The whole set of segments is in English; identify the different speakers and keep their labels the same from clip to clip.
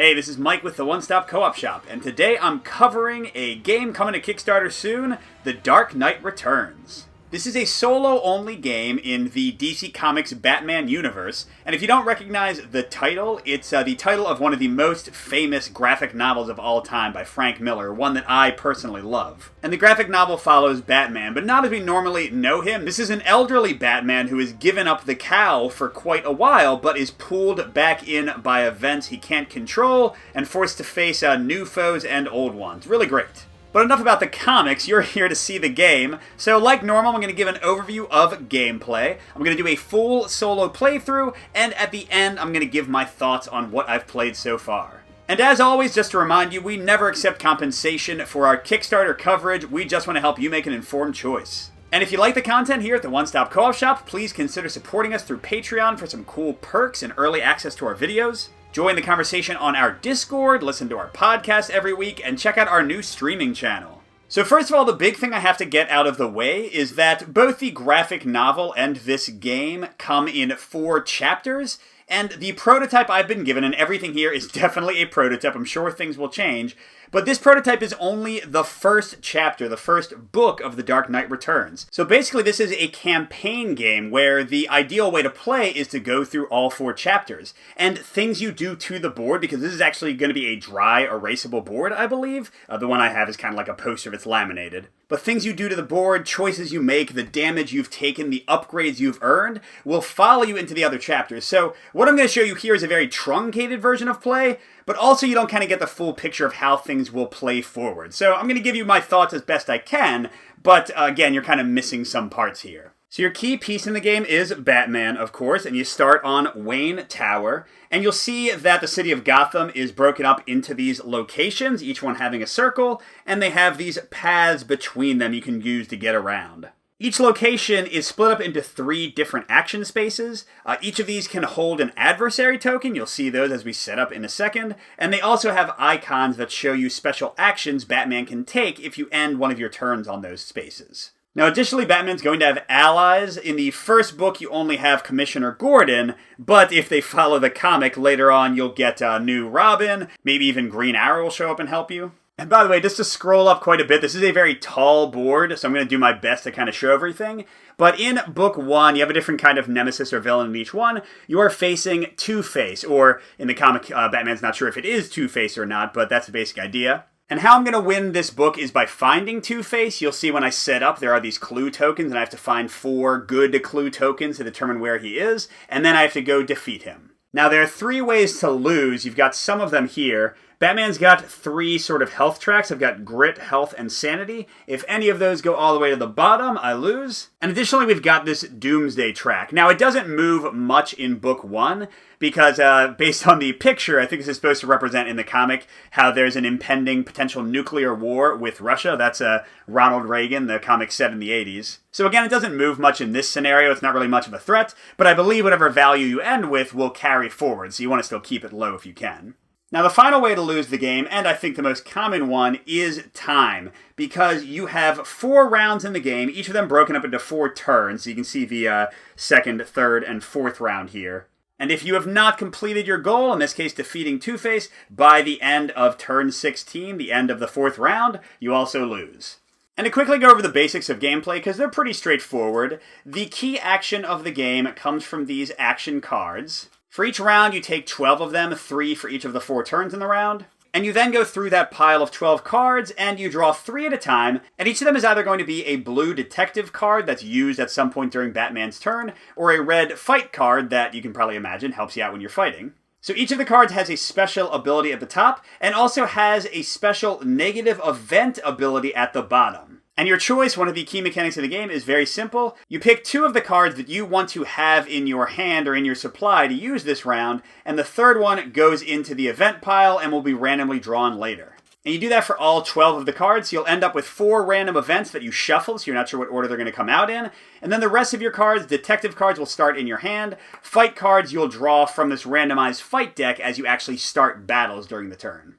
Speaker 1: Hey, this is Mike with the One Stop Co-op Shop, and today I'm covering a game coming to Kickstarter soon, The Dark Knight Returns. This is a solo-only game in the DC Comics Batman universe, and if you don't recognize the title, it's the title of one of the most famous graphic novels of all time by Frank Miller, one that I personally love. And the graphic novel follows Batman, but not as we normally know him. This is an elderly Batman who has given up the cowl for quite a while, but is pulled back in by events he can't control, and forced to face new foes and old ones. Really great. But enough about the comics, you're here to see the game. So like normal, I'm going to give an overview of gameplay. I'm going to do a full solo playthrough, and at the end, I'm going to give my thoughts on what I've played so far. And as always, just to remind you, we never accept compensation for our Kickstarter coverage. We just want to help you make an informed choice. And if you like the content here at the One Stop Co-op Shop, please consider supporting us through Patreon for some cool perks and early access to our videos. Join the conversation on our Discord, listen to our podcast every week, and check out our new streaming channel. So first of all, the big thing I have to get out of the way is that both the graphic novel and this game come in 4 chapters, and the prototype I've been given, and everything here is definitely a prototype, I'm sure things will change, but this prototype is only the first chapter, the first book of The Dark Knight Returns. So basically this is a campaign game where the ideal way to play is to go through all 4 chapters. And things you do to the board, because this is actually going to be a dry, erasable board, I believe. The one I have is kind of like a poster if it's laminated. But things you do to the board, choices you make, the damage you've taken, the upgrades you've earned, will follow you into the other chapters. So what I'm going to show you here is a very truncated version of play, but also you don't kind of get the full picture of how things will play forward. So I'm going to give you my thoughts as best I can, but again, you're kind of missing some parts here. So your key piece in the game is Batman, of course, and you start on Wayne Tower, and you'll see that the city of Gotham is broken up into these locations, each one having a circle, and they have these paths between them you can use to get around. Each location is split up into 3 different action spaces. Each of these can hold an adversary token. You'll see those as we set up in a second. And they also have icons that show you special actions Batman can take if you end one of your turns on those spaces. Now, additionally, Batman's going to have allies. In the first book, you only have Commissioner Gordon, but if they follow the comic later on, you'll get a new Robin. Maybe even Green Arrow will show up and help you. And by the way, just to scroll up quite a bit, this is a very tall board, so I'm going to do my best to kind of show everything. But in book 1, you have a different kind of nemesis or villain in each one. You are facing Two-Face, or in the comic, Batman's not sure if it is Two-Face or not, but that's the basic idea. And how I'm going to win this book is by finding Two-Face. You'll see when I set up, there are these clue tokens, and I have to find 4 good clue tokens to determine where he is, and then I have to go defeat him. Now, there are 3 ways to lose. You've got some of them here. Batman's got 3 sort of health tracks. I've got Grit, Health, and Sanity. If any of those go all the way to the bottom, I lose. And additionally, we've got this Doomsday track. Now, it doesn't move much in book 1, because based on the picture, I think this is supposed to represent in the comic how there's an impending potential nuclear war with Russia. That's Ronald Reagan, the comic set in the 80s. So again, it doesn't move much in this scenario. It's not really much of a threat, but I believe whatever value you end with will carry forward, so you want to still keep it low if you can. Now, the final way to lose the game, and I think the most common one, is time, because you have 4 rounds in the game, each of them broken up into 4 turns, so you can see the second, third, and 4th round here. And if you have not completed your goal, in this case defeating Two-Face, by the end of turn 16, the end of the 4th round, you also lose. And to quickly go over the basics of gameplay, because they're pretty straightforward, the key action of the game comes from these action cards. For each round, you take 12 of them, 3 for each of the 4 turns in the round. And you then go through that pile of 12 cards, and you draw 3 at a time, and each of them is either going to be a blue detective card that's used at some point during Batman's turn, or a red fight card that you can probably imagine helps you out when you're fighting. So each of the cards has a special ability at the top, and also has a special negative event ability at the bottom. And your choice, one of the key mechanics of the game, is very simple. You pick 2 of the cards that you want to have in your hand or in your supply to use this round, and the 3rd one goes into the event pile and will be randomly drawn later. And you do that for all 12 of the cards, so you'll end up with 4 random events that you shuffle, so you're not sure what order they're going to come out in. And then the rest of your cards, detective cards, will start in your hand. Fight cards you'll draw from this randomized fight deck as you actually start battles during the turn.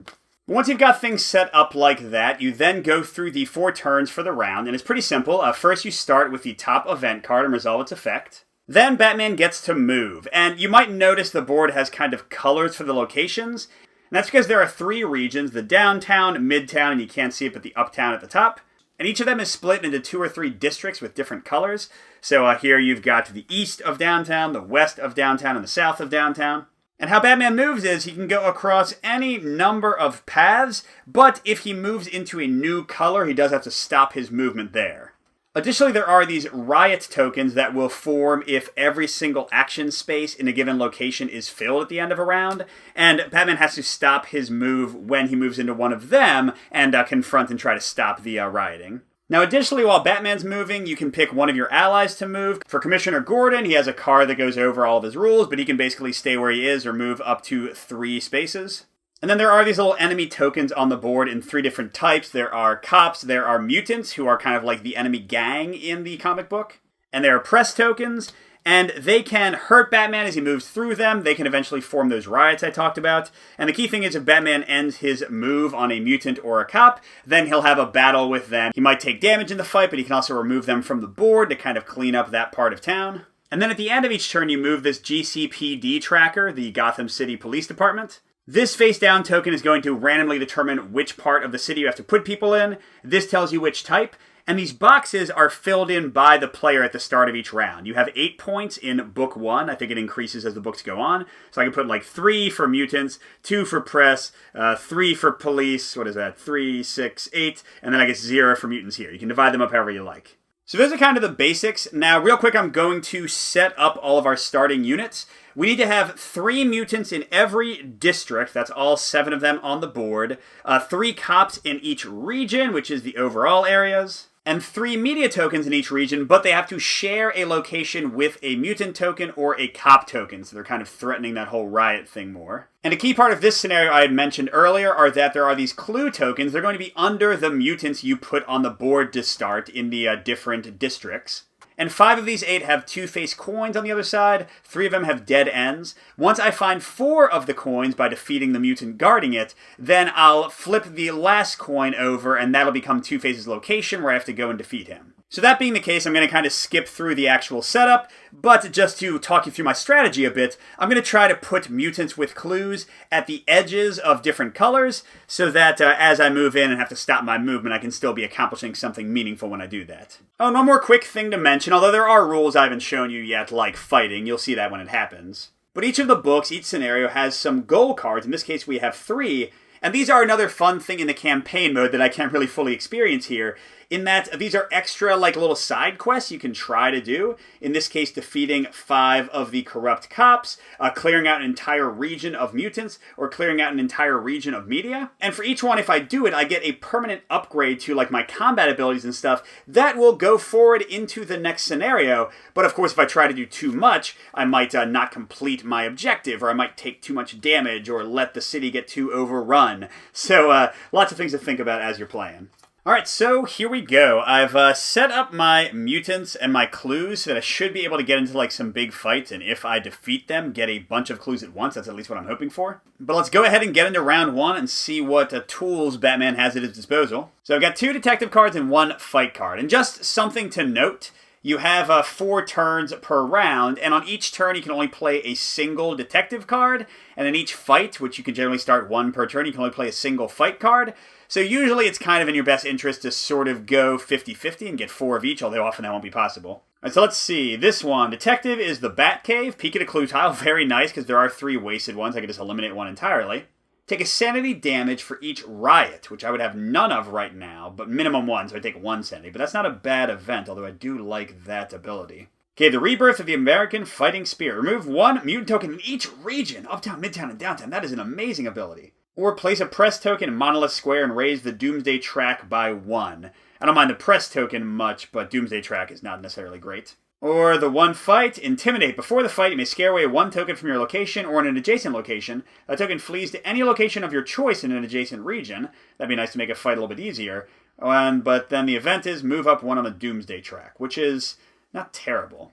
Speaker 1: Once you've got things set up like that, you then go through the 4 turns for the round, and it's pretty simple. First, you start with the top event card and resolve its effect. Then Batman gets to move, and you might notice the board has kind of colors for the locations. And that's because there are 3 regions, the downtown, midtown, and you can't see it, but the uptown at the top. And each of them is split into 2 or 3 districts with different colors. So here you've got the east of downtown, the west of downtown, and the south of downtown. And how Batman moves is he can go across any number of paths, but if he moves into a new color, he does have to stop his movement there. Additionally, there are these riot tokens that will form if every single action space in a given location is filled at the end of a round, and Batman has to stop his move when he moves into one of them and confront and try to stop the rioting. Now, additionally, while Batman's moving, you can pick one of your allies to move. For Commissioner Gordon, he has a card that goes over all of his rules, but he can basically stay where he is or move up to 3 spaces. And then there are these little enemy tokens on the board in 3 different types. There are cops, there are mutants, who are kind of like the enemy gang in the comic book, and there are press tokens, and they can hurt Batman as he moves through them. They can eventually form those riots I talked about. And the key thing is if Batman ends his move on a mutant or a cop, then he'll have a battle with them. He might take damage in the fight, but he can also remove them from the board to kind of clean up that part of town. And then at the end of each turn, you move this GCPD tracker, the Gotham City Police Department. This face-down token is going to randomly determine which part of the city you have to put people in. This tells you which type. And these boxes are filled in by the player at the start of each round. You have 8 points in book 1. I think it increases as the books go on. So I can put like 3 for mutants, 2 for press, 3 for police, 3, 6, 8, and then I guess 0 for mutants here. You can divide them up however you like. So those are kind of the basics. Now, real quick, I'm going to set up all of our starting units. We need to have 3 mutants in every district. That's all 7 of them on the board. 3 cops in each region, which is the overall areas. And 3 media tokens in each region, but they have to share a location with a mutant token or a cop token, so they're kind of threatening that whole riot thing more. And a key part of this scenario I had mentioned earlier are that there are these clue tokens. They're going to be under the mutants you put on the board to start in the different districts. And 5 of these 8 have 2-face coins on the other side. 3 of them have dead ends. Once I find 4 of the coins by defeating the mutant guarding it, then I'll flip the last coin over, and that'll become 2-Face's location where I have to go and defeat him. So that being the case, I'm going to kind of skip through the actual setup, but just to talk you through my strategy a bit, I'm going to try to put mutants with clues at the edges of different colors, so that as I move in and have to stop my movement, I can still be accomplishing something meaningful when I do that. Oh, and one more quick thing to mention, although there are rules I haven't shown you yet, like fighting, you'll see that when it happens. But each of the books, each scenario, has some goal cards. In this case, we have 3, and these are another fun thing in the campaign mode that I can't really fully experience here, in that these are extra, like, little side quests you can try to do. In this case, defeating 5 of the corrupt cops, clearing out an entire region of mutants, or clearing out an entire region of media. And for each one, if I do it, I get a permanent upgrade to, like, my combat abilities and stuff that will go forward into the next scenario. But of course, if I try to do too much, I might not complete my objective, or I might take too much damage, or let the city get too overrun. So, lots of things to think about as you're playing. Alright, so here we go. I've set up my mutants and my clues so that I should be able to get into like some big fights, and if I defeat them, get a bunch of clues at once. That's at least what I'm hoping for. But let's go ahead and get into round 1 and see what tools Batman has at his disposal. So I've got 2 detective cards and 1 fight card. And just something to note, you have 4 turns per round, and on each turn you can only play a single detective card, and in each fight, which you can generally start 1 per turn, you can only play a single fight card. So usually it's kind of in your best interest to sort of go 50-50 and get 4 of each, although often that won't be possible. All right, so let's see. This one, Detective, is the Batcave. Peek at a clue tile. Very nice, because there are 3 wasted ones. I could just eliminate 1 entirely. Take a sanity damage for each riot, which I would have none of right now, but minimum 1, so I take 1 sanity. But that's not a bad event, although I do like that ability. Okay, the Rebirth of the American Fighting Spirit. Remove 1 mutant token in each region, uptown, midtown, and downtown. That is an amazing ability. Or place a press token in Monolith Square and raise the Doomsday Track by 1. I don't mind the press token much, but Doomsday Track is not necessarily great. Or the 1 fight, Intimidate. Before the fight, you may scare away 1 token from your location or in an adjacent location. That token flees to any location of your choice in an adjacent region. That'd be nice to make a fight a little bit easier. But then the event is move up 1 on the Doomsday Track, which is not terrible.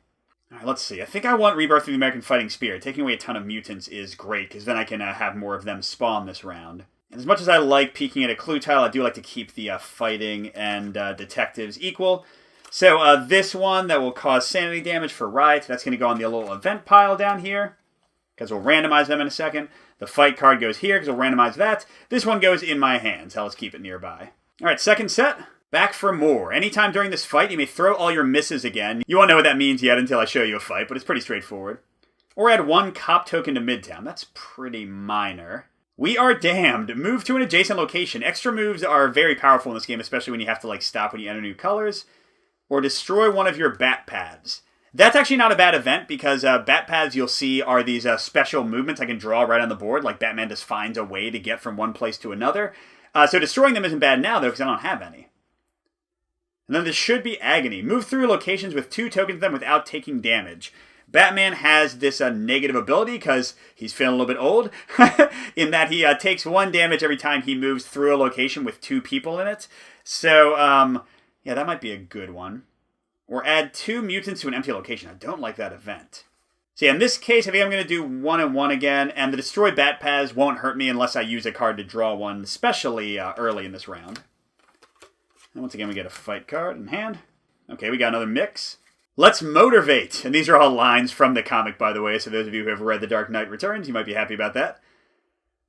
Speaker 1: Alright, let's see. I think I want Rebirth of the American Fighting Spirit. Taking away a ton of mutants is great, because then I can have more of them spawn this round. And as much as I like peeking at a clue tile, I do like to keep the fighting and detectives equal. So this one that will cause sanity damage for riot, that's going to go on the little event pile down here, because we'll randomize them in a second. The fight card goes here because we'll randomize that. This one goes in my hands. Hell, let's keep it nearby. All right, second set. Back for more. Anytime during this fight, you may throw all your misses again. You won't know what that means yet until I show you a fight, but it's pretty straightforward. Or add 1 cop token to Midtown. That's pretty minor. We are damned. Move to an adjacent location. Extra moves are very powerful in this game, especially when you have to stop when you enter new colors. Or destroy one of your bat paths. That's actually not a bad event because bat paths you'll see are these special movements I can draw right on the board, like Batman just finds a way to get from one place to another. So destroying them isn't bad now, though, because I don't have any. And then this should be Agony. Move through locations with 2 tokens of them without taking damage. Batman has this negative ability because he's feeling a little bit old, in that he takes 1 damage every time he moves through a location with 2 people in it. So, yeah, that might be a good one. Or add 2 mutants to an empty location. I don't like that event. So yeah, in this case, I think I'm going to do 1 and 1 again, and the Destroy Bat Paths won't hurt me unless I use a card to draw one, especially early in this round. And once again, we get a fight card in hand. Okay, we got another mix. Let's motivate. And these are all lines from the comic, by the way, so those of you who have read The Dark Knight Returns, you might be happy about that.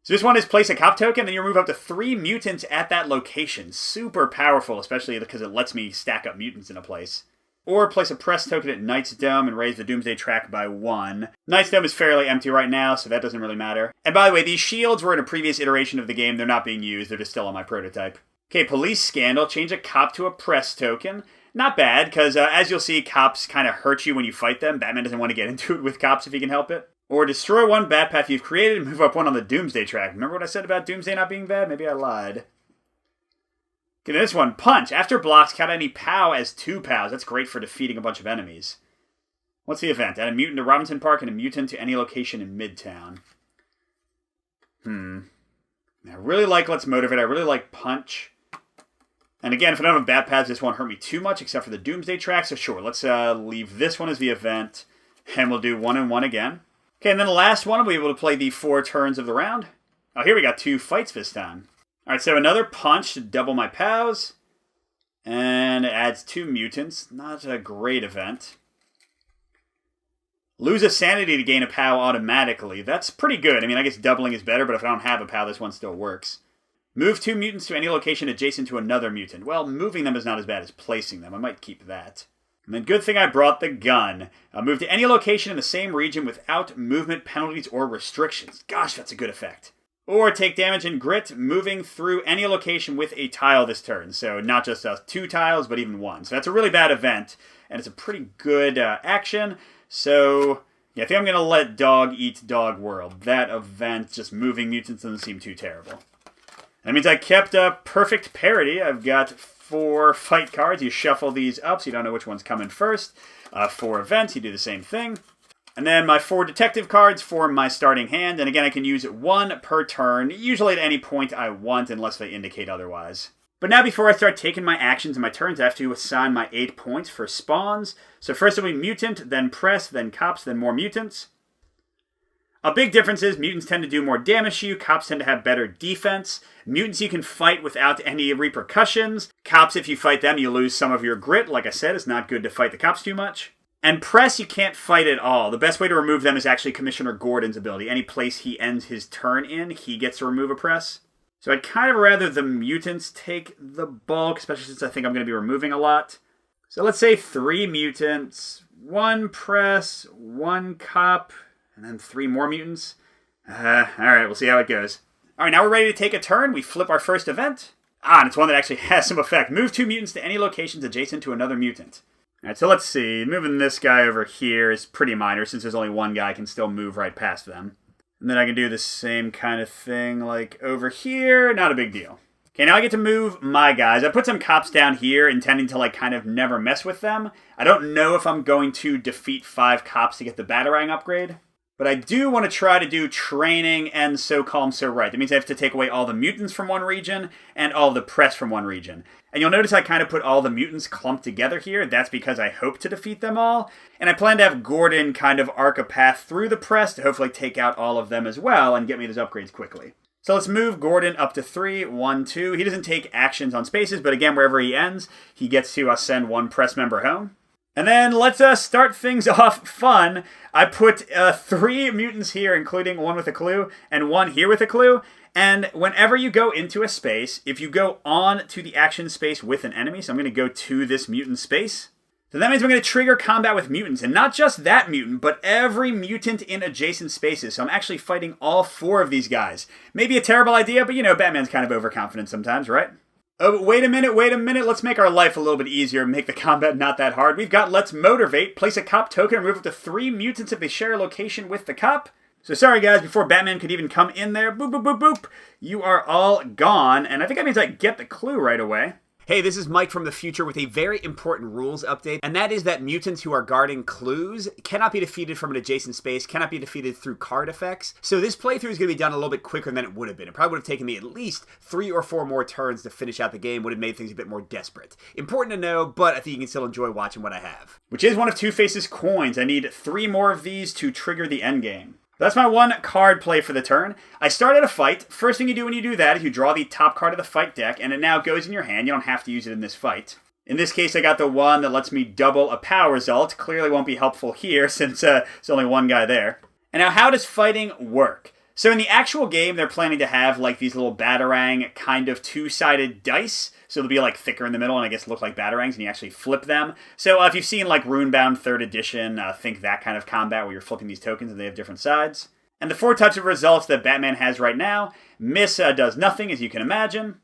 Speaker 1: So this one is place a cop token, then you remove up to 3 mutants at that location. Super powerful, especially because it lets me stack up mutants in a place. Or place a press token at Knight's Dome and raise the Doomsday track by 1. Knight's Dome is fairly empty right now, so that doesn't really matter. And by the way, these shields were in a previous iteration of the game. They're not being used. They're just still on my prototype. Okay, Police Scandal. Change a cop to a press token. Not bad, because as you'll see, cops kind of hurt you when you fight them. Batman doesn't want to get into it with cops if he can help it. Or destroy 1 bat path you've created and move up 1 on the Doomsday track. Remember what I said about Doomsday not being bad? Maybe I lied. Okay, this one. Punch. After blocks, count any POW as 2 POWs. That's great for defeating a bunch of enemies. What's the event? Add a mutant to Robinson Park and a mutant to any location in Midtown. I really like Let's Motivate. I really like Punch. And again, if I don't have bat paths, this won't hurt me too much, except for the Doomsday track. So sure, let's leave this one as the event, and we'll do 1 and 1 again. Okay, and then the last one, we'll be able to play the 4 turns of the round. Oh, here we got 2 fights this time. All right, so another punch to double my POWs, and it adds 2 mutants. Not a great event. Lose a sanity to gain a POW automatically. That's pretty good. I mean, I guess doubling is better, but if I don't have a POW, this one still works. Move 2 mutants to any location adjacent to another mutant. Well, moving them is not as bad as placing them. I might keep that. And then good thing I brought the gun. Move to any location in the same region without movement penalties or restrictions. Gosh, that's a good effect. Or take damage in grit, moving through any location with a tile this turn. So not just 2 tiles, but even 1. So that's a really bad event, and it's a pretty good action. So yeah, I think I'm going to let Dog eat Dog World. That event, just moving mutants, doesn't seem too terrible. That means I kept a perfect parity. I've got 4 fight cards. You shuffle these up so you don't know which one's coming first. 4 events, you do the same thing. And then my 4 detective cards for my starting hand. And again, I can use 1 per turn, usually at any point I want, unless they indicate otherwise. But now before I start taking my actions and my turns, I have to assign my 8 points for spawns. So first it'll be mutant, then press, then cops, then more mutants. A big difference is mutants tend to do more damage to you, cops tend to have better defense. Mutants you can fight without any repercussions. Cops, if you fight them, you lose some of your grit. Like I said, it's not good to fight the cops too much. And press, you can't fight at all. The best way to remove them is actually Commissioner Gordon's ability. Any place he ends his turn in, he gets to remove a press. So I'd kind of rather the mutants take the bulk, especially since I think I'm going to be removing a lot. So let's say 3 mutants, 1 press, 1 cop, and then 3 more mutants. Alright, we'll see how it goes. Alright, now we're ready to take a turn. We flip our first event. And it's one that actually has some effect. Move 2 mutants to any locations adjacent to another mutant. Alright, so let's see. Moving this guy over here is pretty minor, since there's only 1 guy I can still move right past them. And then I can do the same kind of thing, like over here. Not a big deal. Okay, now I get to move my guys. I put some cops down here, intending to kind of never mess with them. I don't know if I'm going to defeat 5 cops to get the Batarang upgrade. But I do want to try to do training and So Calm, So Right. That means I have to take away all the mutants from one region and all the press from one region. And you'll notice I kind of put all the mutants clumped together here. That's because I hope to defeat them all. And I plan to have Gordon kind of arc a path through the press to hopefully take out all of them as well and get me those upgrades quickly. So let's move Gordon up to 3, 1, 2. He doesn't take actions on spaces, but again, wherever he ends, he gets to send 1 press member home. And then let's start things off fun. I put 3 mutants here, including one with a clue, and one here with a clue. And whenever you go into a space, if you go on to the action space with an enemy, so I'm going to go to this mutant space, then that means we're going to trigger combat with mutants. And not just that mutant, but every mutant in adjacent spaces. So I'm actually fighting all 4 of these guys. Maybe a terrible idea, but you know, Batman's kind of overconfident sometimes, right? Oh, wait a minute. Let's make our life a little bit easier and make the combat not that hard. We've got Let's Motivate. Place a cop token and remove up to 3 mutants if they share a location with the cop. So sorry guys, before Batman could even come in there, boop, boop, boop, boop, you are all gone. And I think that means I get the clue right away. Hey, this is Mike from the future with a very important rules update, and that is that mutants who are guarding clues cannot be defeated from an adjacent space, cannot be defeated through card effects. So this playthrough is going to be done a little bit quicker than it would have been. It probably would have taken me at least 3 or 4 more turns to finish out the game, would have made things a bit more desperate. Important to know, but I think you can still enjoy watching what I have. Which is one of Two-Face's coins. I need 3 more of these to trigger the endgame. That's my 1 card play for the turn. I started a fight. First thing you do when you do that is you draw the top card of the fight deck, and it now goes in your hand. You don't have to use it in this fight. In this case, I got the one that lets me double a POW result. Clearly won't be helpful here since there's only 1 guy there. And now, how does fighting work? So in the actual game, they're planning to have like these little Batarang kind of 2-sided dice. So they'll be like thicker in the middle and I guess look like Batarangs, and you actually flip them. So if you've seen like Runebound 3rd edition, think that kind of combat where you're flipping these tokens and they have different sides. And the 4 types of results that Batman has right now. Miss does nothing, as you can imagine.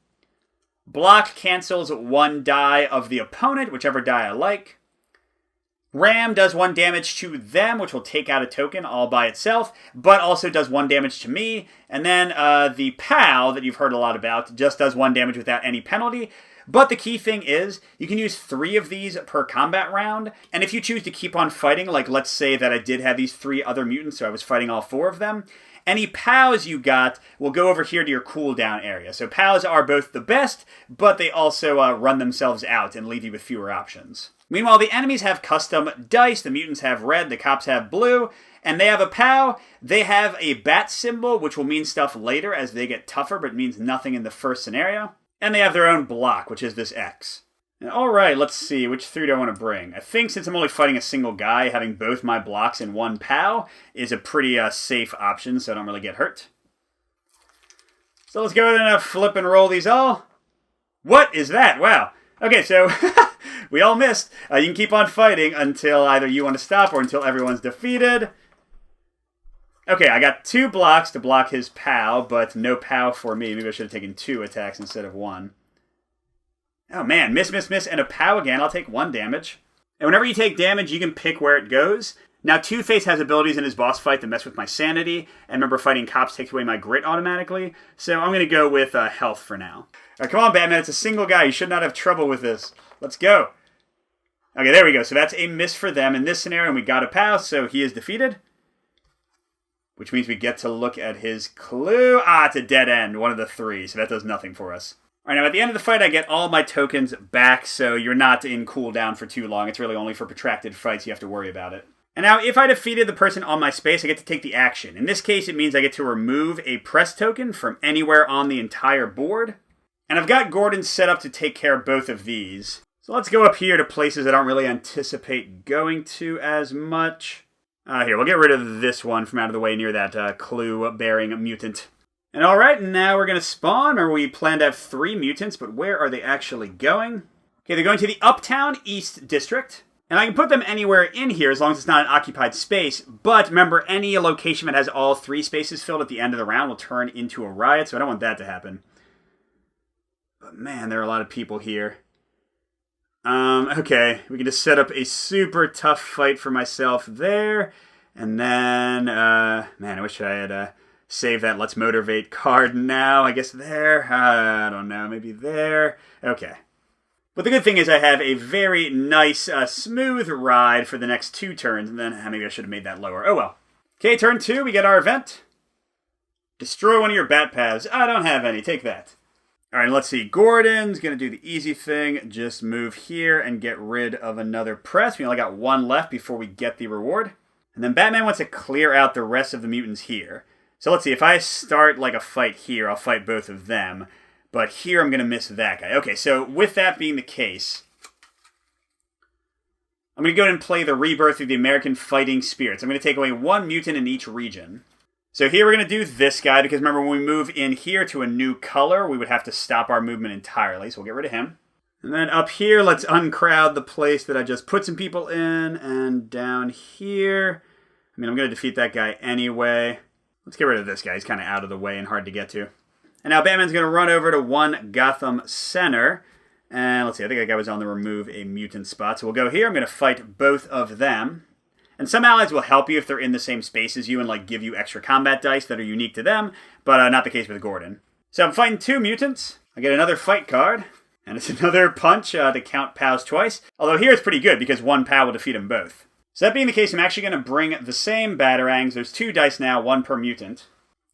Speaker 1: Block cancels 1 die of the opponent, whichever die I like. Ram does 1 damage to them, which will take out a token all by itself, but also does 1 damage to me. And then the POW, that you've heard a lot about, just does 1 damage without any penalty. But the key thing is, you can use 3 of these per combat round, and if you choose to keep on fighting, like let's say that I did have these 3 other mutants, so I was fighting all 4 of them, any POWs you got will go over here to your cooldown area. So POWs are both the best, but they also run themselves out and leave you with fewer options. Meanwhile, the enemies have custom dice, the mutants have red, the cops have blue, and they have a POW. They have a bat symbol, which will mean stuff later as they get tougher, but means nothing in the first scenario. And they have their own block, which is this X. Alright, let's see, which 3 do I want to bring? I think since I'm only fighting a single guy, having both my blocks in 1 POW is a pretty safe option, so I don't really get hurt. So let's go ahead and flip and roll these all. What is that? Wow. Okay, so we all missed. You can keep on fighting until either you want to stop or until everyone's defeated. Okay, I got 2 blocks to block his POW, but no POW for me. Maybe I should have taken 2 attacks instead of 1. Oh man, miss, and a POW again. I'll take 1 damage. And whenever you take damage, you can pick where it goes. Now, Two-Face has abilities in his boss fight that mess with my sanity, and remember, fighting cops takes away my grit automatically, so I'm going to go with health for now. Alright, come on, Batman, it's a single guy. You should not have trouble with this. Let's go. Okay, there we go. So that's a miss for them in this scenario, and we got a POW, so he is defeated. Which means we get to look at his clue. It's a dead end, one of the 3, so that does nothing for us. Alright, now at the end of the fight, I get all my tokens back, so you're not in cooldown for too long. It's really only for protracted fights you have to worry about it. And now, if I defeated the person on my space, I get to take the action. In this case, it means I get to remove a press token from anywhere on the entire board. And I've got Gordon set up to take care of both of these. So let's go up here to places I don't really anticipate going to as much. Here, we'll get rid of this one from out of the way near that clue-bearing mutant. And alright, now we're going to spawn. Remember, we planned to have 3 mutants, but where are they actually going? Okay, they're going to the Uptown East District. And I can put them anywhere in here as long as it's not an occupied space. But remember, any location that has all 3 spaces filled at the end of the round will turn into a riot, so I don't want that to happen. But man, there are a lot of people here. Okay, we can just set up a super tough fight for myself there. And then, man, I wish I had saved that Let's Motivate card now. I guess there. I don't know, maybe there. Okay. But the good thing is I have a very nice, smooth ride for the next 2 turns. And then maybe I should have made that lower. Oh well. Okay, turn 2, we get our event. Destroy one of your bat paths. I don't have any. Take that. Alright, let's see. Gordon's going to do the easy thing. Just move here and get rid of another press. We only got 1 left before we get the reward. And then Batman wants to clear out the rest of the mutants here. So let's see. If I start like a fight here, I'll fight both of them. But here I'm going to miss that guy. Okay, so with that being the case, I'm going to go ahead and play the Rebirth of the American Fighting Spirits. I'm going to take away 1 mutant in each region. So here we're going to do this guy, because remember when we move in here to a new color, we would have to stop our movement entirely, so we'll get rid of him. And then up here, let's uncrowd the place that I just put some people in, and down here, I mean, I'm going to defeat that guy anyway. Let's get rid of this guy, he's kind of out of the way and hard to get to. And now Batman's going to run over to 1 Gotham Center, and let's see, I think that guy was on the remove a mutant spot, so we'll go here, I'm going to fight both of them. And some allies will help you if they're in the same space as you and like give you extra combat dice that are unique to them, but not the case with Gordon. So I'm fighting 2 mutants. I get another fight card, and it's another punch to count POWs twice. Although here it's pretty good because 1 POW will defeat them both. So that being the case, I'm actually going to bring the same Batarangs. There's 2 dice now, 1 per mutant.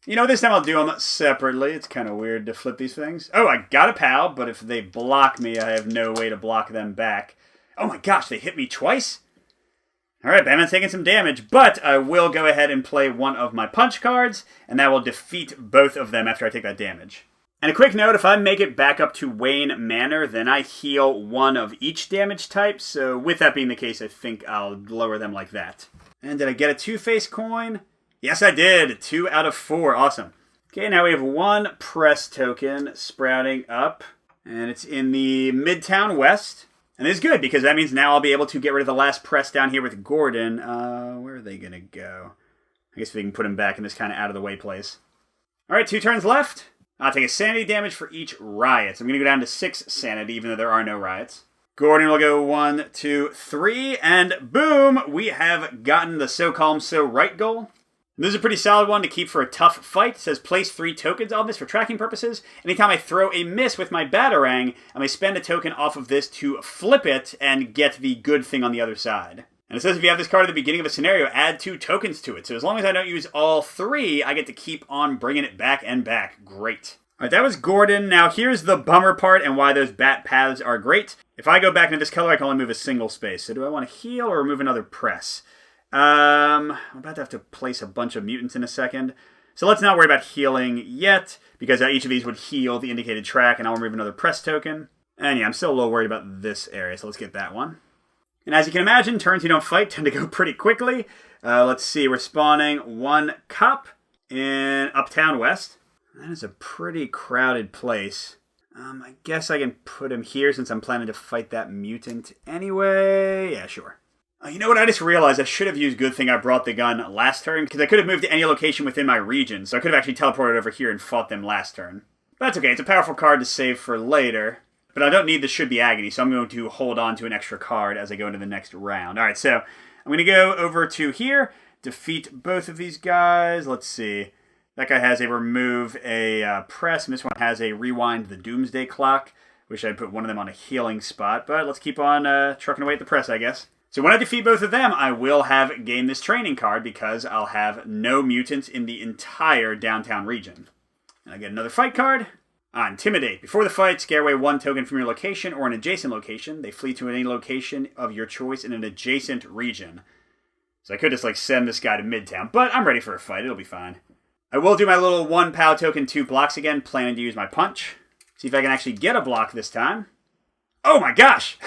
Speaker 1: You know, this time I'll do them separately. It's kind of weird to flip these things. Oh, I got a POW, but if they block me, I have no way to block them back. Oh my gosh, they hit me twice? Alright, Batman's taking some damage, but I will go ahead and play 1 of my punch cards, and that will defeat both of them after I take that damage. And a quick note, if I make it back up to Wayne Manor, then I heal 1 of each damage type, so with that being the case, I think I'll lower them like that. And did I get a Two-Face coin? Yes, I did! 2 out of 4, awesome. Okay, now we have 1 press token sprouting up, and it's in the Midtown West. And this is good, because that means now I'll be able to get rid of the last press down here with Gordon. Where are they going to go? I guess we can put him back in this kind of out-of-the-way place. Alright, 2 turns left. I'll take a sanity damage for each riot. So I'm going to go down to 6 sanity, even though there are no riots. Gordon will go 1, 2, 3, and boom! We have gotten the So Calm, So Right goal. This is a pretty solid one to keep for a tough fight. It says place 3 tokens on this for tracking purposes. Anytime I throw a miss with my Batarang, I may spend a token off of this to flip it and get the good thing on the other side. And it says if you have this card at the beginning of a scenario, add 2 tokens to it. So as long as I don't use all 3, I get to keep on bringing it back and back. Great. Alright, that was Gordon. Now here's the bummer part and why those bat paths are great. If I go back into this color, I can only move a single space. So do I want to heal or remove another press? I'm about to have to place a bunch of mutants in a second. So let's not worry about healing yet, because each of these would heal the indicated track, and I'll remove another press token. And yeah, I'm still a little worried about this area, so let's get that one. And as you can imagine, turns you don't fight tend to go pretty quickly. Let's see, we're spawning 1 cop in Uptown West. That is a pretty crowded place. I guess I can put him here since I'm planning to fight that mutant anyway. Yeah, sure. You know what, I just realized I should have used good thing I brought the gun last turn, because I could have moved to any location within my region, so I could have actually teleported over here and fought them last turn. But that's okay, it's a powerful card to save for later. But I don't need the Should Be Agony, so I'm going to hold on to an extra card as I go into the next round. Alright, so I'm going to go over to here, defeat both of these guys. Let's see. That guy has a remove a press, and this one has a rewind the Doomsday Clock. Wish I'd put one of them on a healing spot, but let's keep on trucking away at the press, I guess. So when I defeat both of them, I will have gained this training card because I'll have no mutants in the entire downtown region. And I get another fight card. Intimidate. Before the fight, scare away 1 token from your location or an adjacent location. They flee to any location of your choice in an adjacent region. So I could just send this guy to Midtown, but I'm ready for a fight. It'll be fine. I will do my little 1 POW token, 2 blocks again, planning to use my punch. See if I can actually get a block this time. Oh my gosh!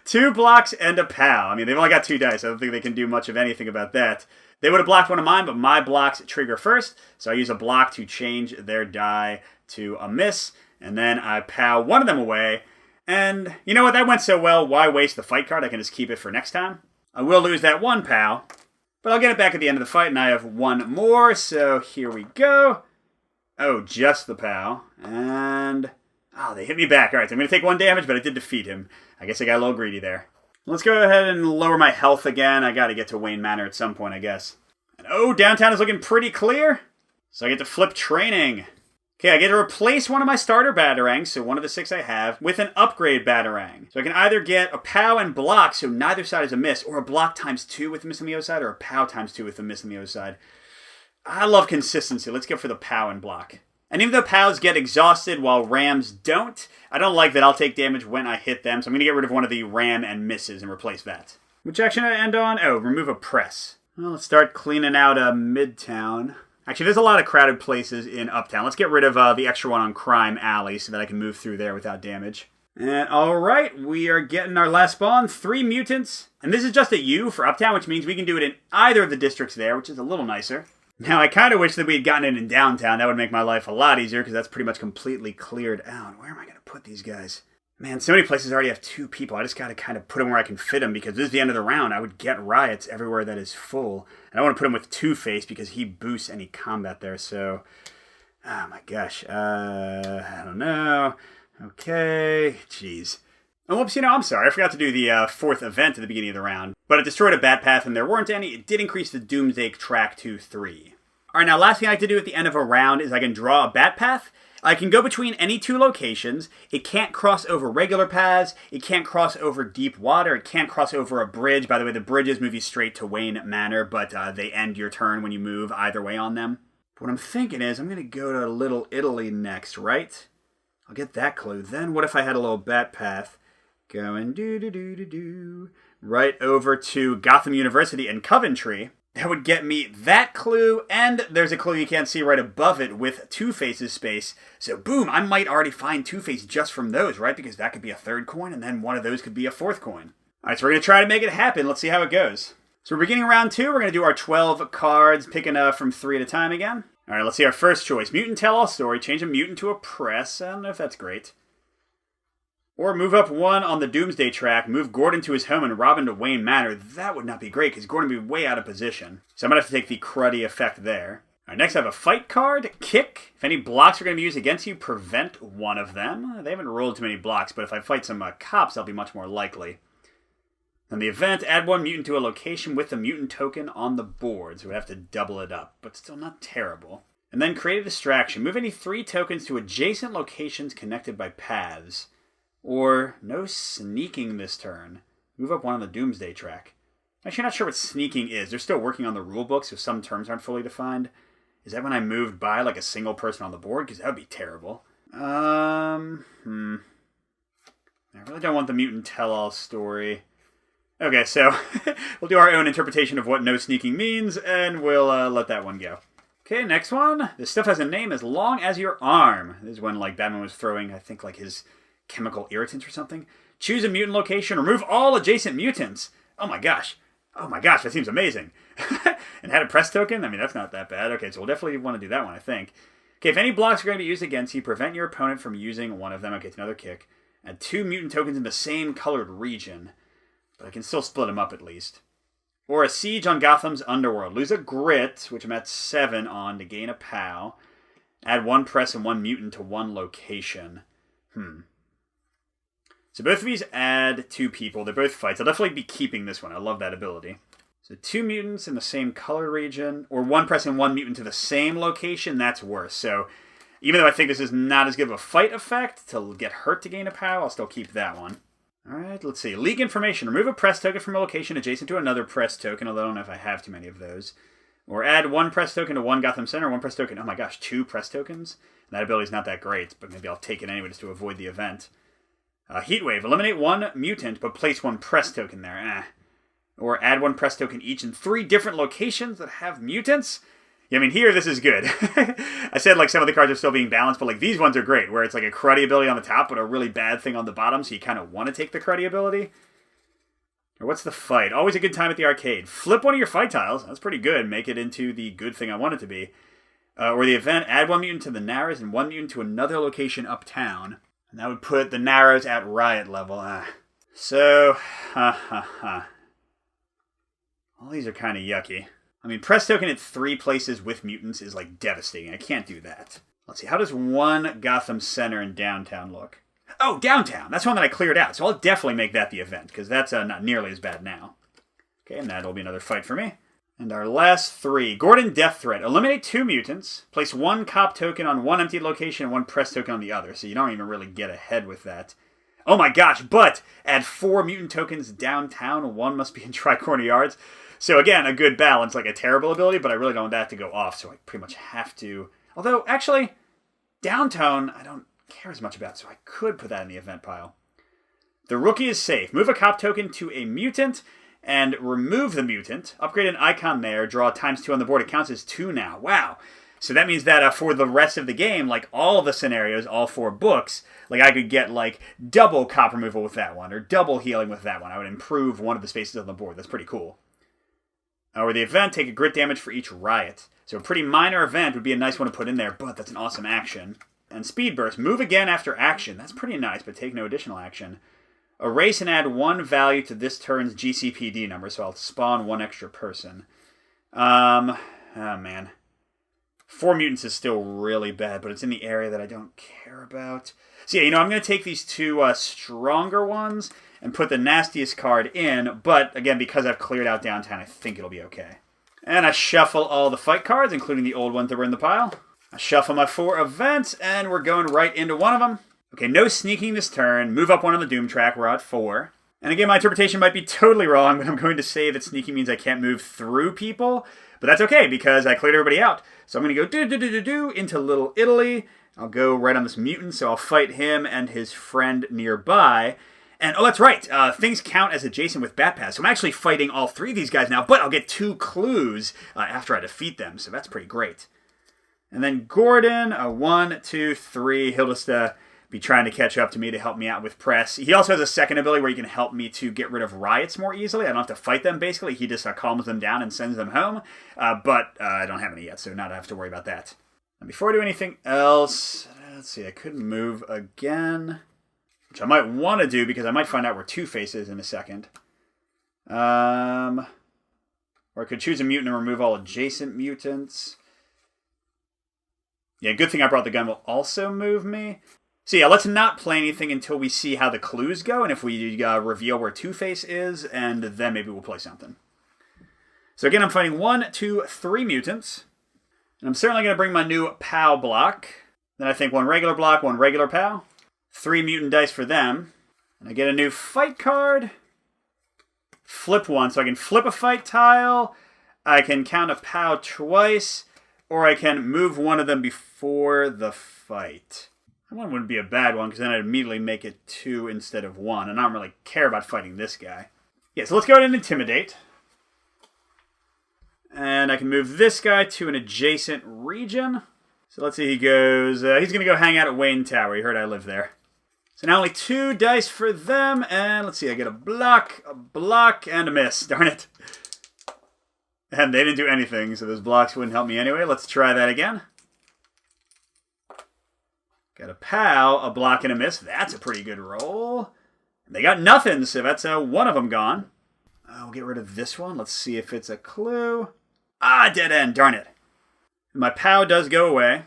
Speaker 1: 2 blocks and a POW. I mean, they've only got 2 dice. I don't think they can do much of anything about that. They would have blocked one of mine, but my blocks trigger first. So I use a block to change their die to a miss. And then I POW one of them away. And you know what? That went so well. Why waste the fight card? I can just keep it for next time. I will lose that 1 POW. But I'll get it back at the end of the fight. And I have 1 more. So here we go. Oh, just the POW. And oh, they hit me back. All right, so I'm going to take 1 damage, but I did defeat him. I guess I got a little greedy there. Let's go ahead and lower my health again. I got to get to Wayne Manor at some point, I guess. And oh, downtown is looking pretty clear. So I get to flip training. Okay, I get to replace one of my starter Batarangs, so one of the 6 I have, with an upgrade Batarang. So I can either get a POW and block, so neither side is a miss, or a block ×2 with a miss on the other side, or a POW ×2 with a miss on the other side. I love consistency. Let's go for the POW and block. And even though POWs get exhausted while Rams don't, I don't like that I'll take damage when I hit them, so I'm going to get rid of one of the Ram and misses and replace that. Which action did I end on? Oh, remove a press. Well, let's start cleaning out Midtown. Actually, there's a lot of crowded places in Uptown. Let's get rid of the extra one on Crime Alley so that I can move through there without damage. And alright, we are getting our last spawn, 3 mutants. And this is just a U for Uptown, which means we can do it in either of the districts there, which is a little nicer. Now, I kind of wish that we had gotten it in Downtown. That would make my life a lot easier, because that's pretty much completely cleared out. Where am I going to put these guys? Man, so many places already have 2 people. I just got to kind of put them where I can fit them, because this is the end of the round. I would get riots everywhere that is full. And I want to put him with Two-Face, because he boosts any combat there, so... Oh my gosh. I don't know. Okay. Jeez. Oh, whoops, I'm sorry. I forgot to do the 4th event at the beginning of the round. But it destroyed a bat path, and there weren't any. It did increase the Doomsday track to 3. Alright, now last thing I like to do at the end of a round is I can draw a bat path. I can go between any 2 locations. It can't cross over regular paths. It can't cross over deep water. It can't cross over a bridge. By the way, the bridges move you straight to Wayne Manor, but they end your turn when you move either way on them. What I'm thinking is I'm going to go to Little Italy next, right? I'll get that clue. Then what if I had a little bat path going right over to Gotham University and Coventry? That would get me that clue, and there's a clue you can't see right above it with Two-Face's space. So boom, I might already find Two-Face just from those, right? Because that could be a 3rd coin, and then one of those could be a 4th coin. Alright, so we're going to try to make it happen. Let's see how it goes. So we're beginning round 2. We're going to do our 12 cards, picking from 3 at a time again. Alright, let's see our first choice. Mutant tell-all story. Change a mutant to a press. I don't know if that's great. Or move up 1 on the Doomsday track, move Gordon to his home and Robin to Wayne Manor. That would not be great, because Gordon would be way out of position. So I'm going to have to take the cruddy effect there. Alright, next I have a fight card. Kick. If any blocks are going to be used against you, prevent one of them. They haven't rolled too many blocks, but if I fight some cops, that'll be much more likely. Then the event, add 1 mutant to a location with a mutant token on the board. So we have to double it up, but still not terrible. And then create a distraction. Move any 3 tokens to adjacent locations connected by paths. Or no sneaking this turn. Move up 1 on the Doomsday track. I'm actually not sure what sneaking is. They're still working on the rulebook, so some terms aren't fully defined. Is that when I moved by like a single person on the board? Because that would be terrible. I really don't want the mutant tell-all story. Okay, so we'll do our own interpretation of what no sneaking means, and we'll let that one go. Okay, next one. This stuff has a name as long as your arm. This is when, like, Batman was throwing, I think, like, his chemical irritants or something. Choose a mutant location. Remove all adjacent mutants. Oh my gosh, that seems amazing. And had a press token? I mean, that's not that bad. Okay, so we'll definitely want to do that one, I think. Okay, if any blocks are going to be used against you, prevent your opponent from using one of them. Okay, it's another kick. Add 2 mutant tokens in the same colored region. But I can still split them up at least. Or a siege on Gotham's underworld. Lose a grit, which I'm at 7 on, to gain a POW. Add 1 press and 1 mutant to 1 location. So both of these add 2 people. They're both fights. I'll definitely be keeping this one. I love that ability. So 2 mutants in the same color region. Or 1 press and 1 mutant to the same location. That's worse. So even though I think this is not as good of a fight effect to get hurt to gain a POW, I'll still keep that one. Alright, let's see. Leak information. Remove a press token from a location adjacent to another press token, although I don't know if I have too many of those. Or add 1 press token to 1 Gotham Center, 1 press token. Oh my gosh, 2 press tokens? And that ability's not that great, but maybe I'll take it anyway just to avoid the event. Heatwave. Eliminate 1 mutant, but place 1 press token there. Or add 1 press token each in 3 different locations that have mutants? Yeah, I mean, here, this is good. I said, like, some of the cards are still being balanced, but, like, these ones are great, where it's, like, a cruddy ability on the top, but a really bad thing on the bottom, so you kind of want to take the cruddy ability. Or what's the fight? Always a good time at the arcade. Flip one of your fight tiles. That's pretty good. Make it into the good thing I want it to be. Or the event, add 1 mutant to the Narrows and 1 mutant to another location uptown. And that would put the Narrows at riot level. So, all these are kind of yucky. I mean, press token at 3 places with mutants is, like, devastating. I can't do that. Let's see, how does 1 Gotham Center and downtown look? Oh, downtown! That's one that I cleared out, so I'll definitely make that the event, because that's not nearly as bad now. Okay, and that'll be another fight for me. And our last 3. Gordon Death Threat. Eliminate 2 mutants. Place 1 cop token on 1 empty location and 1 press token on the other, so you don't even really get ahead with that. Oh my gosh, but add 4 mutant tokens downtown. 1 must be in Tricorner Yards. So again, a good balance, like a terrible ability, but I really don't want that to go off, so I pretty much have to. Although, actually, downtown, I don't care as much about, so I could put that in the event pile. The rookie is safe. Move a cop token to a mutant and remove the mutant. Upgrade an icon there. Draw ×2 on the board. It counts as 2 now. Wow. So that means that for the rest of the game, like all the scenarios, all 4 books, like I could get like double cop removal with that one, or double healing with that one. I would improve one of the spaces on the board. That's pretty cool. Or the event, take a grit damage for each riot. So a pretty minor event would be a nice one to put in there, but that's an awesome action. And Speed Burst, move again after action. That's pretty nice, but take no additional action. Erase and add 1 value to this turn's GCPD number, so I'll spawn 1 extra person. Oh man. 4 mutants is still really bad, but it's in the area that I don't care about. So yeah, I'm going to take these 2 stronger ones and put the nastiest card in, but again, because I've cleared out downtown, I think it'll be okay. And I shuffle all the fight cards, including the old ones that were in the pile. I shuffle my 4 events, and we're going right into one of them. Okay, no sneaking this turn. Move up 1 on the Doom track. We're at 4. And again, my interpretation might be totally wrong, but I'm going to say that sneaking means I can't move through people. But that's okay, because I cleared everybody out. So I'm going to go do into Little Italy. I'll go right on this mutant, so I'll fight him and his friend nearby. And, oh, that's right, things count as adjacent with Bat Pass. So I'm actually fighting all 3 of these guys now, but I'll get 2 clues after I defeat them, so that's pretty great. And then Gordon, 1, 2, 3, he'll just be trying to catch up to me to help me out with press. He also has a second ability where he can help me to get rid of riots more easily. I don't have to fight them, basically. He just calms them down and sends them home. But I don't have any yet, so not have to worry about that. And before I do anything else, let's see, I could move again, which I might want to do because I might find out where Two-Face is in a second. Or I could choose a mutant and remove all adjacent mutants. Yeah, good thing I brought the gun will also move me. So yeah, let's not play anything until we see how the clues go, and if we reveal where Two-Face is, and then maybe we'll play something. So again, I'm fighting 1, 2, 3 mutants. And I'm certainly going to bring my new POW block. Then I think 1 regular block, 1 regular POW. 3 mutant dice for them. And I get a new fight card. Flip 1, so I can flip a fight tile. I can count a POW twice. Or I can move 1 of them before the fight. That one wouldn't be a bad one, because then I'd immediately make it 2 instead of 1. And I don't really care about fighting this guy. Yeah, so let's go ahead and Intimidate. And I can move this guy to an adjacent region. So let's see, he goes... he's going to go hang out at Wayne Tower. He heard I live there. So now only 2 dice for them. And let's see, I get a block, and a miss. Darn it. And they didn't do anything, so those blocks wouldn't help me anyway. Let's try that again. Got a POW, a block, and a miss. That's a pretty good roll. And they got nothing, so that's 1 of them gone. We'll get rid of this one. Let's see if it's a clue. Ah, dead end. Darn it. My POW does go away.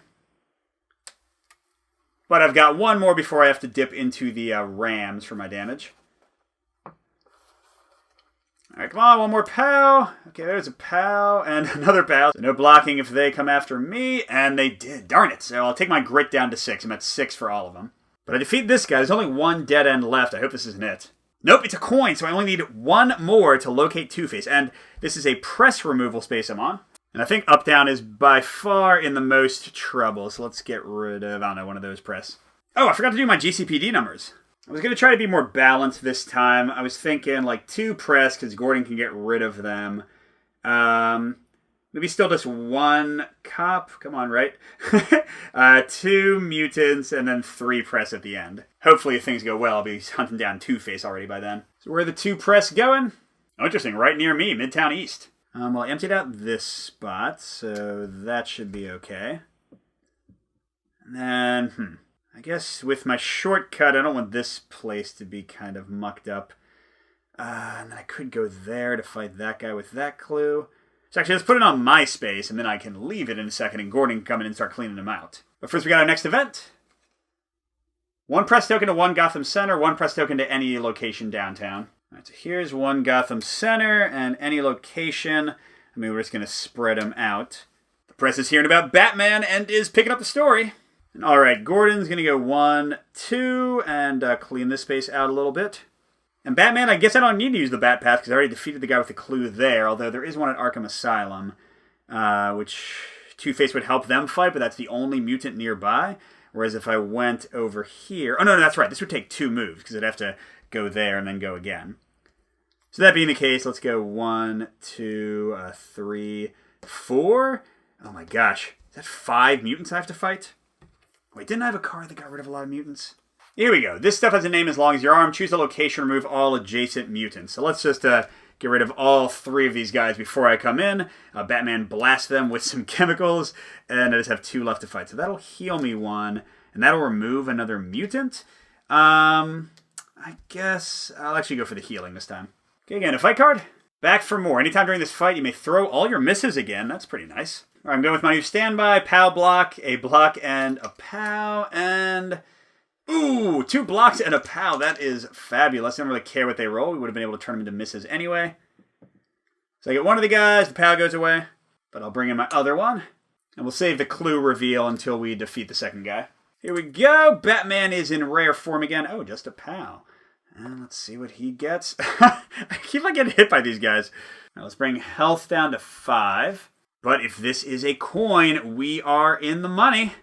Speaker 1: But I've got 1 more before I have to dip into the rams for my damage. Alright, come on, 1 more POW. Okay, there's a POW and another POW. So no blocking if they come after me, and they did. Darn it. So I'll take my grit down to 6. I'm at 6 for all of them. But I defeat this guy. There's only 1 dead end left. I hope this isn't it. Nope, it's a coin, so I only need 1 more to locate Two-Face. And this is a press removal space I'm on. And I think up-down is by far in the most trouble. So let's get rid of, I don't know, 1 of those press. Oh, I forgot to do my GCPD numbers. I was going to try to be more balanced this time. I was thinking like 2 press, because Gordon can get rid of them. Maybe still just 1 cop. Come on, right? 2 mutants, and then 3 press at the end. Hopefully, if things go well, I'll be hunting down Two-Face already by then. So where are the 2 press going? Oh, interesting. Right near me, Midtown East. Well, I emptied out this spot, so that should be okay. And then, I guess with my shortcut, I don't want this place to be kind of mucked up. And then I could go there to fight that guy with that clue. So actually, let's put it on my space, and then I can leave it in a second, and Gordon can come in and start cleaning them out. But first, we got our next event. 1 press token to 1 Gotham Center, 1 press token to any location downtown. All right, so here's 1 Gotham Center, and any location. I mean, we're just going to spread them out. The press is hearing about Batman and is picking up the story. And all right, Gordon's going to go 1, 2, and clean this space out a little bit. And Batman, I guess I don't need to use the Bat Path because I already defeated the guy with the clue there, although there is one at Arkham Asylum, which Two-Face would help them fight, but that's the only mutant nearby. Whereas if I went over here... Oh, no, that's right. This would take 2 moves because I'd have to go there and then go again. So that being the case, let's go 1, 2, 3, 4. Oh my gosh. Is that 5 mutants I have to fight? Wait, didn't I have a card that got rid of a lot of mutants? Here we go. This stuff has a name as long as your arm. Choose a location, remove all adjacent mutants. So let's just get rid of all 3 of these guys before I come in. Batman blasts them with some chemicals, and I just have 2 left to fight. So that'll heal me 1, and that'll remove another mutant. I guess I'll actually go for the healing this time. Okay, again, a fight card. Back for more. Anytime during this fight, you may throw all your misses again. That's pretty nice. All right, I'm going with my new standby, POW block, a block, and a POW, and... Ooh, 2 blocks and a POW. That is fabulous. I don't really care what they roll. We would have been able to turn them into misses anyway. So I get one of the guys. The POW goes away. But I'll bring in my other one. And we'll save the clue reveal until we defeat the second guy. Here we go. Batman is in rare form again. Oh, just a POW. And let's see what he gets. I keep getting hit by these guys. Now let's bring health down to 5. But if this is a coin, we are in the money.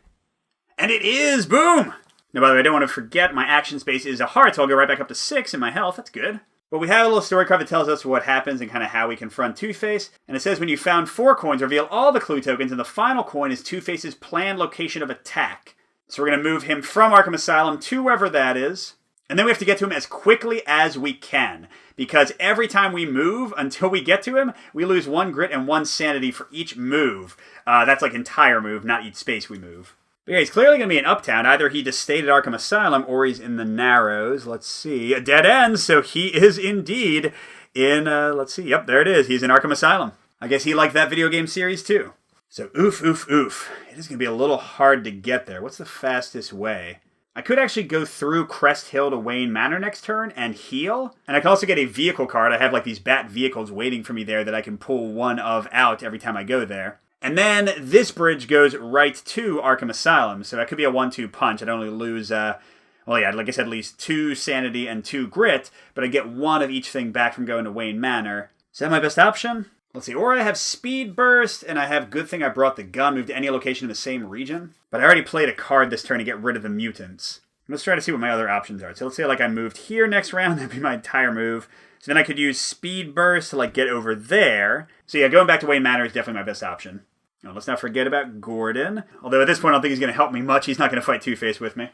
Speaker 1: And it is! Boom! Now, by the way, I don't want to forget my action space is a heart, so I'll go right back up to 6 in my health. That's good. But we have a little story card that tells us what happens and kind of how we confront Two-Face. And it says when you found 4 coins, reveal all the clue tokens, and the final coin is Two-Face's planned location of attack. So we're going to move him from Arkham Asylum to wherever that is. And then we have to get to him as quickly as we can. Because every time we move, until we get to him, we lose 1 grit and 1 sanity for each move. That's entire move, not each space we move. But yeah, he's clearly going to be in Uptown. Either he just stayed at Arkham Asylum or he's in the Narrows. Let's see. A dead end, so he is indeed in, let's see. Yep, there it is. He's in Arkham Asylum. I guess he liked that video game series too. So oof. It is going to be a little hard to get there. What's the fastest way? I could actually go through Crest Hill to Wayne Manor next turn and heal. And I can also get a vehicle card. I have these bat vehicles waiting for me there that I can pull one of out every time I go there. And then this bridge goes right to Arkham Asylum, so that could be a 1-2 punch. I'd only lose, like I said, at least 2 sanity and 2 grit, but I get 1 of each thing back from going to Wayne Manor. Is that my best option? Let's see, or I have Speed Burst, and I have good thing I brought the gun, moved to any location in the same region. But I already played a card this turn to get rid of the mutants. Let's try to see what my other options are. So let's say I moved here next round, that'd be my entire move. So then I could use Speed Burst to get over there. So yeah, going back to Wayne Manor is definitely my best option. Now, let's not forget about Gordon. Although at this point, I don't think he's going to help me much. He's not going to fight Two-Face with me.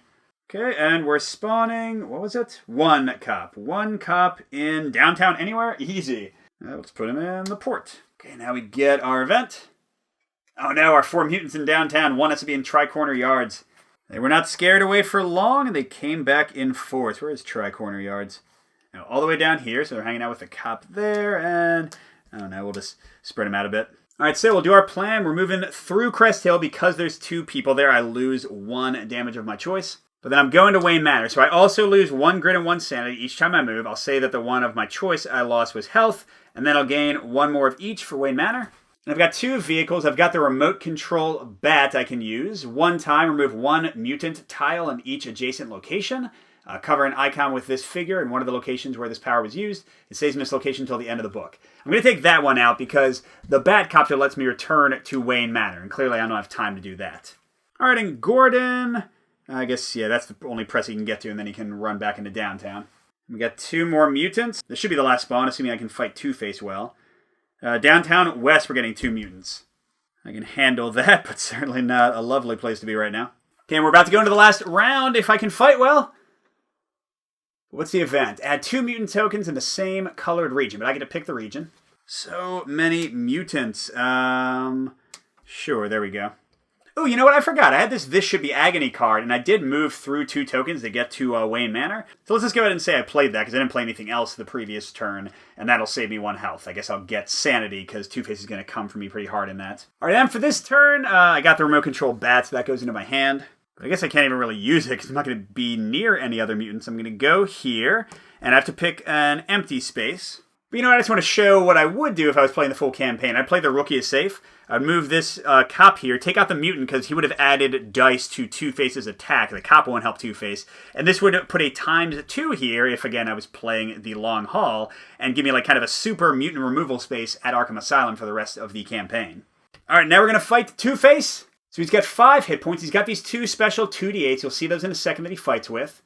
Speaker 1: Okay, and we're spawning, what was it? 1 cop. 1 cop in downtown anywhere? Easy. Let's put him in the port. Okay, now we get our event. Oh no, our 4 mutants in downtown want us to be in Tri-Corner Yards. They were not scared away for long, and they came back in force. Where is Tri-Corner Yards? Now, all the way down here, so they're hanging out with the cop there, and I don't know, we'll just spread them out a bit. Alright, so we'll do our plan. We're moving through Crest Hill. Because there's 2 people there, I lose 1 damage of my choice. But then I'm going to Wayne Manor, so I also lose 1 grit and 1 sanity each time I move. I'll say that the one of my choice I lost was health, and then I'll gain 1 more of each for Wayne Manor. And I've got 2 vehicles. I've got the remote control bat I can use. 1 time, remove 1 mutant tile in each adjacent location. Cover an icon with this figure in one of the locations where this power was used. It stays in this location until the end of the book. I'm going to take that one out because the Batcopter lets me return to Wayne Manor, and clearly I don't have time to do that. All right, and Gordon, I guess, yeah, that's the only press he can get to, and then he can run back into downtown. We got 2 more mutants. This should be the last spawn, assuming I can fight Two-Face well. Downtown west, we're getting 2 mutants. I can handle that, but certainly not a lovely place to be right now. Okay, and we're about to go into the last round. If I can fight well... What's the event? Add 2 mutant tokens in the same colored region, but I get to pick the region. So many mutants. Sure, there we go. Oh, you know what? I forgot. I had this should be agony card, and I did move through 2 tokens to get to Wayne Manor. So let's just go ahead and say I played that, because I didn't play anything else the previous turn, and that'll save me 1 health. I guess I'll get sanity, because Two-Face is going to come for me pretty hard in that. All right, and for this turn, I got the remote control bat, so that goes into my hand. But I guess I can't even really use it because I'm not going to be near any other mutants. I'm going to go here, and I have to pick an empty space. But you know what? I just want to show what I would do if I was playing the full campaign. I'd play the Rookie is Safe. I'd move this cop here, take out the mutant because he would have added dice to Two-Face's attack. The cop won't help Two-Face. And this would put a ×2 here if, again, I was playing the long haul, and give me kind of a super mutant removal space at Arkham Asylum for the rest of the campaign. All right, now we're going to fight Two-Face. So he's got 5 hit points. He's got these 2 special 2d8s. You'll see those in a second that he fights with.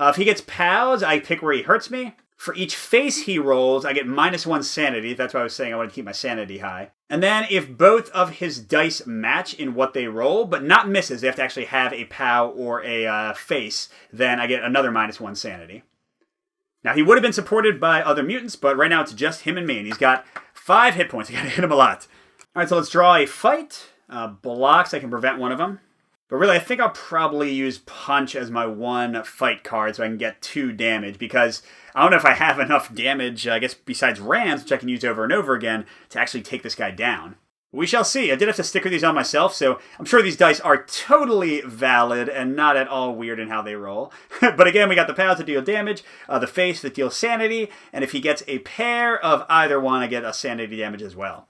Speaker 1: If he gets POWs, I pick where he hurts me. For each face he rolls, I get -1 sanity. That's why I was saying I want to keep my sanity high. And then if both of his dice match in what they roll, but not misses, they have to actually have a POW or a face, then I get another -1 sanity. Now, he would have been supported by other mutants, but right now it's just him and me, and he's got 5 hit points. I gotta hit him a lot. Alright, so let's draw a fight. Blocks, I can prevent one of them. But really, I think I'll probably use Punch as my one fight card so I can get 2 damage, because I don't know if I have enough damage, I guess, besides Rams, which I can use over and over again, to actually take this guy down. We shall see. I did have to sticker these on myself, so I'm sure these dice are totally valid and not at all weird in how they roll. But again, we got the POWs that deal damage, the face that deals sanity, and if he gets a pair of either one, I get a sanity damage as well.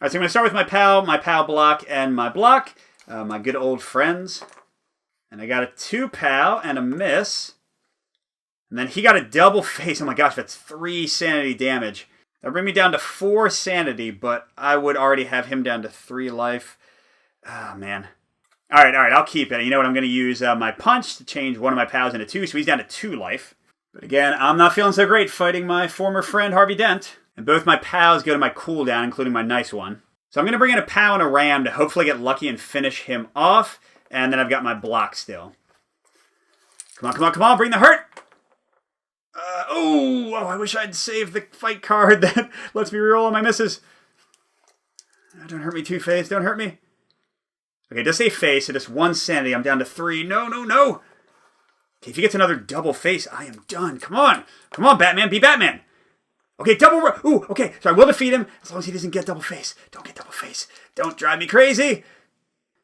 Speaker 1: Alright, so I'm going to start with my POW block, and my block. My good old friends. And I got a 2 POW and a miss. And then he got a double face. Oh my gosh, that's 3 sanity damage. That'll bring me down to 4 sanity, but I would already have him down to 3 life. Oh, man. Alright, I'll keep it. You know what? I'm going to use my punch to change one of my POWs into 2, so he's down to 2 life. But again, I'm not feeling so great fighting my former friend Harvey Dent. And both my POWs go to my cooldown, including my nice one. So I'm going to bring in a POW and a Ram to hopefully get lucky and finish him off. And then I've got my block still. Come on, bring the hurt! I wish I'd saved the fight card that lets me reroll all my misses. Don't hurt me, Two-Face, don't hurt me. Okay, just a face, so just 1 sanity, I'm down to 3. No! Okay, if he gets another double face, I am done. Come on, Batman, be Batman! Okay, okay, so I will defeat him as long as he doesn't get double face. Don't get double face. Don't drive me crazy.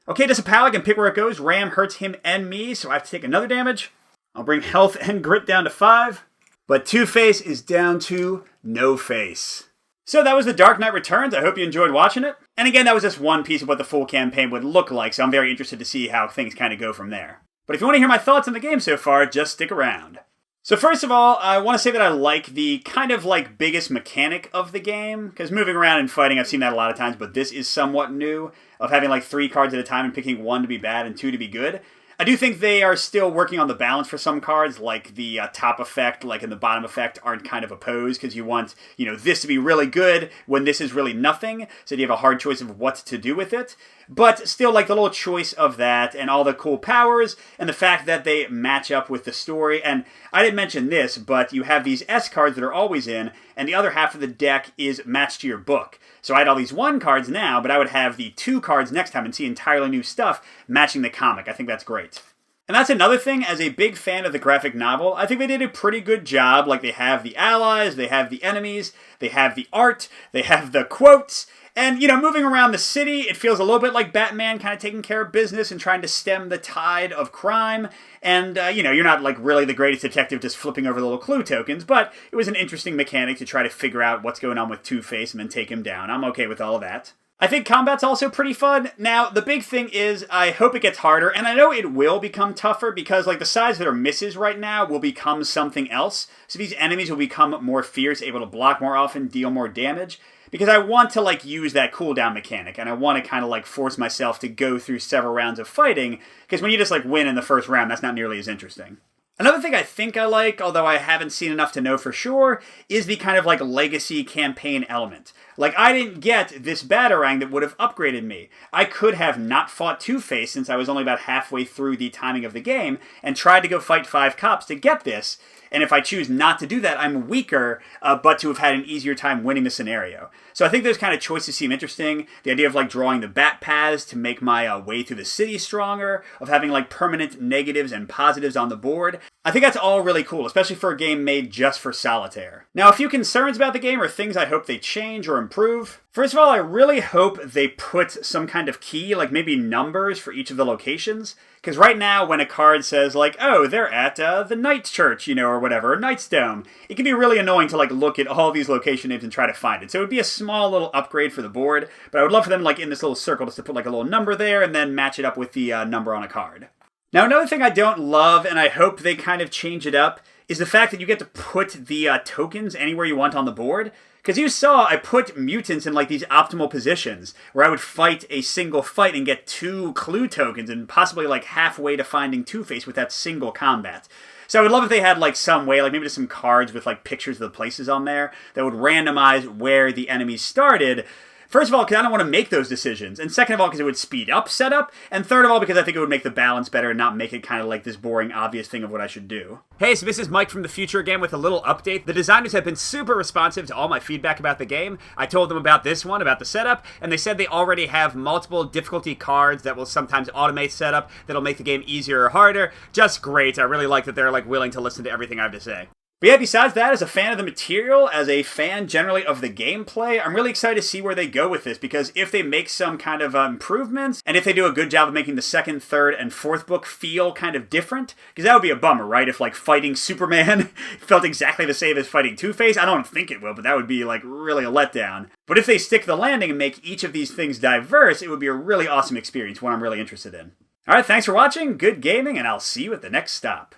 Speaker 1: Okay, just a POW, I can pick where it goes. Ram hurts him and me, so I have to take another damage. I'll bring health and grit down to 5. But Two-Face is down to no face. So that was The Dark Knight Returns. I hope you enjoyed watching it. And again, that was just one piece of what the full campaign would look like, so I'm very interested to see how things kind of go from there. But if you want to hear my thoughts on the game so far, just stick around. So first of all, I want to say that I like the kind of like biggest mechanic of the game, because moving around and fighting, I've seen that a lot of times, but this is somewhat new, of having like 3 cards at a time and picking 1 to be bad and 2 to be good. I do think they are still working on the balance for some cards, like the top effect, like and the bottom effect aren't kind of opposed, because you want, this to be really good when this is really nothing, so you have a hard choice of what to do with it. But still, like the little choice of that, and all the cool powers, and the fact that they match up with the story. And I didn't mention this, but you have these S cards that are always in, and the other half of the deck is matched to your book. So I had all these 1 cards now, but I would have the 2 cards next time and see entirely new stuff matching the comic. I think that's great. And that's another thing, as a big fan of the graphic novel, I think they did a pretty good job. Like, they have the allies, they have the enemies, they have the art, they have the quotes. And, moving around the city, it feels a little bit like Batman kind of taking care of business and trying to stem the tide of crime. And, you're not, like, really the greatest detective just flipping over the little clue tokens, but it was an interesting mechanic to try to figure out what's going on with Two-Face and then take him down. I'm okay with all of that. I think combat's also pretty fun. Now, the big thing is, I hope it gets harder, and I know it will become tougher, because, like, the sides that are misses right now will become something else. So these enemies will become more fierce, able to block more often, deal more damage. Because I want to, like, use that cooldown mechanic, and I want to kind of, like, force myself to go through several rounds of fighting, because when you just, like, win in the first round, that's not nearly as interesting. Another thing I think I like, although I haven't seen enough to know for sure, is the kind of, like, legacy campaign element. Like, I didn't get this Batarang that would have upgraded me. I could have not fought Two-Face since I was only about halfway through the timing of the game, and tried to go fight 5 cops to get this. And if I choose not to do that, I'm weaker, but to have had an easier time winning the scenario. So I think those kind of choices seem interesting. The idea of, like, drawing the bat paths to make my way through the city stronger, of having, like, permanent negatives and positives on the board. I think that's all really cool, especially for a game made just for solitaire. Now, a few concerns about the game are things I hope they change or improve. First of all, I really hope they put some kind of key, like maybe numbers for each of the locations. Because right now, when a card says, like, oh, they're at the Knight Church, or whatever, or Knight's Dome, it can be really annoying to, like, look at all these location names and try to find it. So it would be a small little upgrade for the board, but I would love for them, like, in this little circle, just to put, like, a little number there, and then match it up with the number on a card. Now, another thing I don't love, and I hope they kind of change it up, is the fact that you get to put the tokens anywhere you want on the board. Because you saw I put mutants in like these optimal positions where I would fight a single fight and get 2 clue tokens and possibly like halfway to finding Two-Face with that single combat. So I would love if they had like some way, like maybe just some cards with like pictures of the places on there that would randomize where the enemies started. First of all, because I don't want to make those decisions. And second of all, because it would speed up setup. And third of all, because I think it would make the balance better and not make it kind of like this boring, obvious thing of what I should do. Hey, so this is Mike from the future again with a little update. The designers have been super responsive to all my feedback about the game. I told them about this one, about the setup, and they said they already have multiple difficulty cards that will sometimes automate setup, that'll make the game easier or harder. Just great. I really like that they're like willing to listen to everything I have to say. But yeah, besides that, as a fan of the material, as a fan generally of the gameplay, I'm really excited to see where they go with this, because if they make some kind of improvements, and if they do a good job of making the second, third, and fourth book feel kind of different, because that would be a bummer, right? If like fighting Superman felt exactly the same as fighting Two-Face. I don't think it will, but that would be like really a letdown. But if they stick the landing and make each of these things diverse, it would be a really awesome experience, one I'm really interested in. Alright, thanks for watching, good gaming, and I'll see you at the next stop.